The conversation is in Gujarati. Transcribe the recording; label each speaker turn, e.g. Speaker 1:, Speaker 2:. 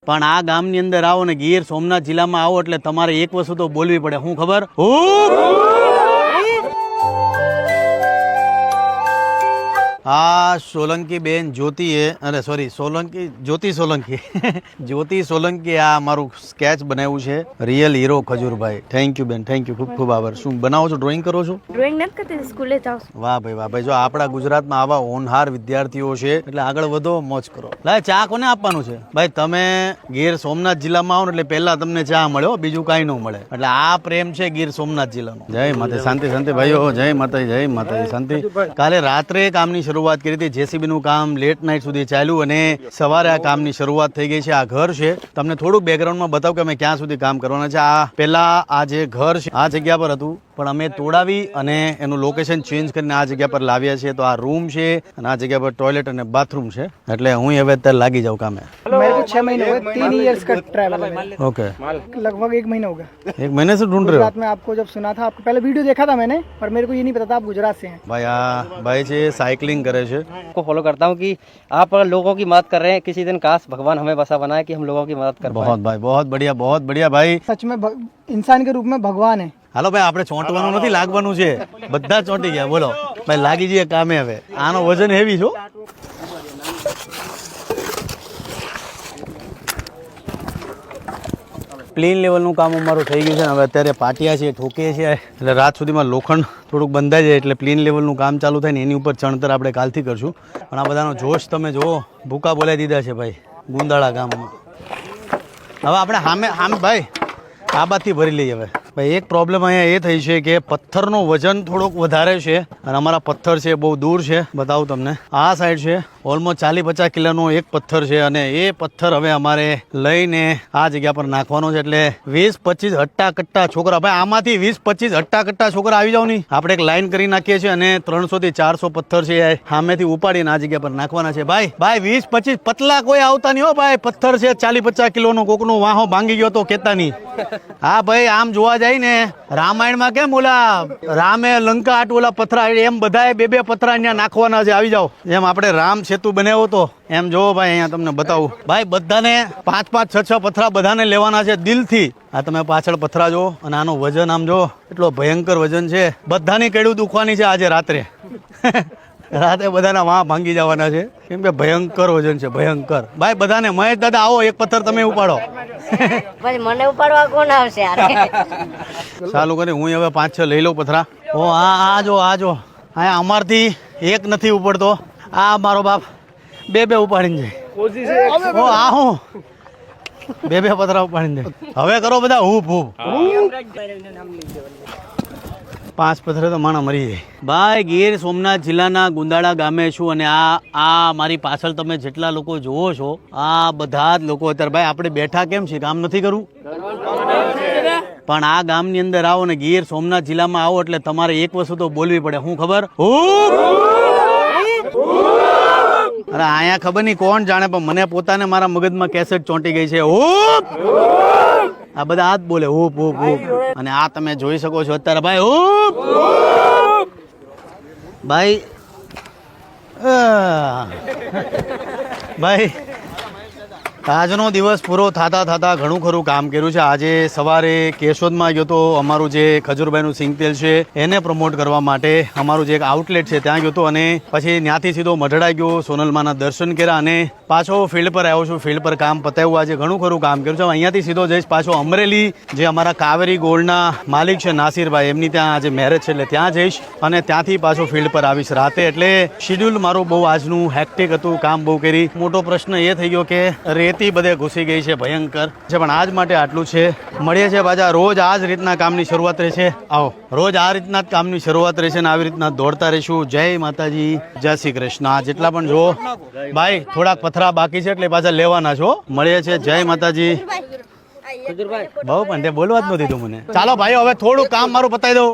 Speaker 1: પણ આ ગામની અંદર આવો ને ગીર સોમનાથ જિલ્લામાં આવો એટલે તમારે એક વસ્તુ તો બોલવી પડે. શું ખબર? આ સોલંકી બેન જ્યોતિએ જ્યોતિ સોલંકી આ મારું સ્કેચ બનાવ્યું છે. Real hero Khajurbhai. Thank you બેન, થેન્ક યુ, ખૂબ ખૂબ આભાર. શું બનાવો છો? ડ્રોઈંગ કરો છો?
Speaker 2: ડ્રોઈંગ નથી કરતી, સ્કૂલે જાઉં છું.
Speaker 1: વાહ ભાઈ વાહ ભાઈ. જો આપણા ગુજરાતમાં આવા હોનહાર વિદ્યાર્થીઓ છે એટલે આગળ વધો, મોજ કરો. લાય ચા કોને આપવાનું છે ભાઈ? તમે ગીર સોમનાથ જિલ્લામાં આવો ને એટલે પહેલા તમને ચા મળે, બીજું કાંઈ ન મળે. એટલે આ પ્રેમ છે ગીર સોમનાથ જિલ્લાનો. જય માતા, શાંતિ શાંતિ ભાઈઓ, જય માતા, જય માતા, શાંતિ. કાલે રાત્રે કામની શરૂઆત કરી હતી. જેસીબી નું કામ લેટ નાઇટ સુધી ચાલ્યું અને સવારે આ કામની શરૂઆત થઈ ગઈ છે. આ ઘર છે, તમને થોડુંક બેકગ્રાઉન્ડમાં બતાવું કે અમે ક્યાં સુધી કામ કરવાના છે. આ પહેલા આ જે ઘર છે આ જગ્યા પર હતું, પણ અમે તોડાવી અને એનું લોકેશન ચેન્જ કરીને આ જગ્યા પર લાવ્યા છીએ. તો આ રૂમ છે અને આ જગ્યા પર ટોયલેટ અને બાથરૂમ છે. એટલે હું હવે અત્યારે લાગી જાઉં કામે.
Speaker 3: मेरे को 6 महीने हो गए, 3 इयर्स का ट्रैवल है।
Speaker 1: ओके,
Speaker 3: लगभग 1 महीना हो गया।
Speaker 1: 1 महीने से ढूंढ रहे हो?
Speaker 3: गुजरात में आपको जब सुना था, आपको पहले वीडियो देखा था मैंने, पर मेरे को ये नहीं पता था आप गुजरात से हैं।
Speaker 1: भाई આ ભાઈ છે સાયકલિંગ કરે છે.
Speaker 4: को फॉलो करता हूँ कि आप अगर लोगों की मदद कर रहे हैं, किसी दिन काश भगवान हमें वैसा बनाए कि हम लोगों की मदद कर पाए।
Speaker 1: बहुत भाई, बहुत बढ़िया, बहुत बढ़िया भाई.
Speaker 3: सच में इंसान के रूप में भगवान है।
Speaker 1: હાલો ભાઈ, આપણે ચોંટવાનું નથી, લાગવાનું છે. બધા ચોંટી ગયા. બોલો ભાઈ, લાગી જઈએ કામે. હવે આનો વજન હેવી છો. પ્લેન લેવલનું કામ અમારું થઈ ગયું છે ને હવે અત્યારે પાટિયા છે, ઠોકીએ છીએ એટલે રાત સુધીમાં લોખંડ થોડુંક બંધાઈ જાય એટલે પ્લેન લેવલનું કામ ચાલુ થાય ને એની ઉપર ચણતર આપણે કાલથી કરશું. પણ આ બધાનો જોશ તમે જુઓ, ભૂકા બોલાવી દીધા છે ભાઈ ગુંદાળા ગામમાં. હવે આપણે સામે ભાઈ આ બાજથી ભરી લઈએ. હવે ભાઈ એક પ્રોબ્લેમ અહીંયા એ થઈ છે કે પથ્થરનો વજન થોડોક વધારે છે અને અમારા પથ્થર છે બહુ દૂર છે. બતાવું તમને, આ સાઈડ છે ઓલમોસ્ટ 40-50 કિલોનો એક પથ્થર છે અને એ પથ્થર હવે અમારે લઈને આ જગ્યા પર નાખવાનો છે. એટલે 20-25 હટ્ટા કટ્ટા છોકરા, ભાઈ આમાંથી 20-25 હટ્ટા કટ્ટા છોકરા આવી જાવ નહીં. આપણે એક લાઈન કરી નાખીએ છીએ અને 300 થી 400 પથ્થર છે એ સામેથી ઉપાડીને આ જગ્યા પર નાખવાના છે. ભાઈ 20-25 પતલા કોઈ આવતા નહીં હો ભાઈ. પથ્થર છે 40-50 કિલોનો, કોકનો વાહો ભાંગી ગયો તો કેતા નહીં. હા ભાઈ, આમ જોવા જાય ને રામાયણમાં કેમ ઓલા રામે લંકા આટ ઓલા પથરા, એમ બધાએ 2-2 પથરા અહીંયા નાખવાના છે. આવી જાઓ. જેમ આપણે રામ સેતુ બનાવ્યો તો એમ જોવો ભાઈ. અહીંયા તમને બતાવું ભાઈ, બધાને 5-5, 6-6 પથરા બધાને લેવાના છે દિલથી. આ તમે પાછળ પથરા જો અને આનો વજન આમ જો, એટલો ભયંકર વજન છે. બધાની કેડું દુખવાની છે આજે રાત્રે. રાતે બધાના વાં ભાંગી જવાના છે કેમ કે ભયંકર વજન છે, ભયંકર. ભાઈ બધાને, મહેશ દાદા આવો, એક પથ્થર તમે ઉપાડો.
Speaker 2: પછી મને ઉપાડવા કોણ આવશે યાર?
Speaker 1: ચાલુ કરી હું હવે 5-6 લઈ લઉં પથરા. ઓ આ જો અહીંયા અમારથી એક નથી ઉપડતો. આ મારો બાપ 2-2 ઉપાડીને જાય. ઓ આ હું 2-2 પથરા ઉપાડીને જાય. હવે કરો બધા હૂપ. 5 પથ્થરે તો માણા મરી જાય. ભાઈ ગીર સોમનાથ જિલ્લાના ગુંદાળા ગામે છું અને આ મારી પાછળ તમે જેટલા લોકો જુઓ છો આ બધા જ લોકો અત્યારે ભાઈ આપણે બેઠા કેમ છે? કામ નથી કરવું? પણ આ ગામની અંદર આવો ને ગીર સોમનાથ જિલ્લામાં આવો એટલે તમારે એક વસ્તુ તો બોલવી પડે. શું ખબર? અરે અહીંયા ખબર નહીં કોણ જાણે, પણ મને પોતાને મારા મગજમાં કેસેટ ચોંટી ગઈ છે. આ બધા હાથ બોલે હૂપ હૂપ હૂપ. અને આ તમે જોઈ શકો છો અત્યારે ભાઈ હૂપ ભાઈ. ભાઈ આજનો દિવસ પૂરો થતા ઘણું ખરું કામ કર્યું છે. આજે સવારે કેશોદમાં ગયો તો, અમારું જે ખજૂરભાઈનું સિંગતેલ છે એને પ્રમોટ કરવા માટે અમારું જે એક આઉટલેટ છે ત્યાં ગયો તો અને પછી ત્યાંથી સીધો મઢડા ગયો, સોનલમાના દર્શન કર્યા અને પાછો ફિલ્ડ પર આવ્યો છું. ફિલ્ડ પર કામ પતાવ્યું. આજે ઘણું ખરું કામ કર્યું છે. અહીંયાથી સીધો જઈશ પાછો અમરેલી, જે અમારા કાવેરી ગોલ્ડના માલિક છે નાસિરભાઈ, એમની ત્યાં આજે મેરેજ છે એટલે ત્યાં જઈશ અને ત્યાંથી પાછો ફિલ્ડ પર આવીશ રાતે. એટલે શિડ્યુલ મારું બહુ આજનું હેક્ટિક હતું, કામ બહુ કરી. મોટો પ્રશ્ન એ થઈ ગયો કે રેતી બધે ઘૂસી ગઈ છે, ભયંકર છે. પણ આજ માટે આટલું છે. મળીએ છીએ પાછા રોજ આ જ રીતના કામની શરૂઆત રહેશે. આવો રોજ આ રીતના જ કામની શરૂઆત રહેશે ને આવી રીતના દોડતા રહીશું. જય માતાજી, જય શ્રી કૃષ્ણ. જેટલા પણ જો ભાઈ થોડાક પથરા બાકી છે એટલે પાછા લેવાના છો. મળીએ છીએ. જય માતાજી. બહુ પણ તે બોલવા જ નહોતી તું મને. ચાલો ભાઈ હવે થોડું કામ મારું પતાવી દઉં.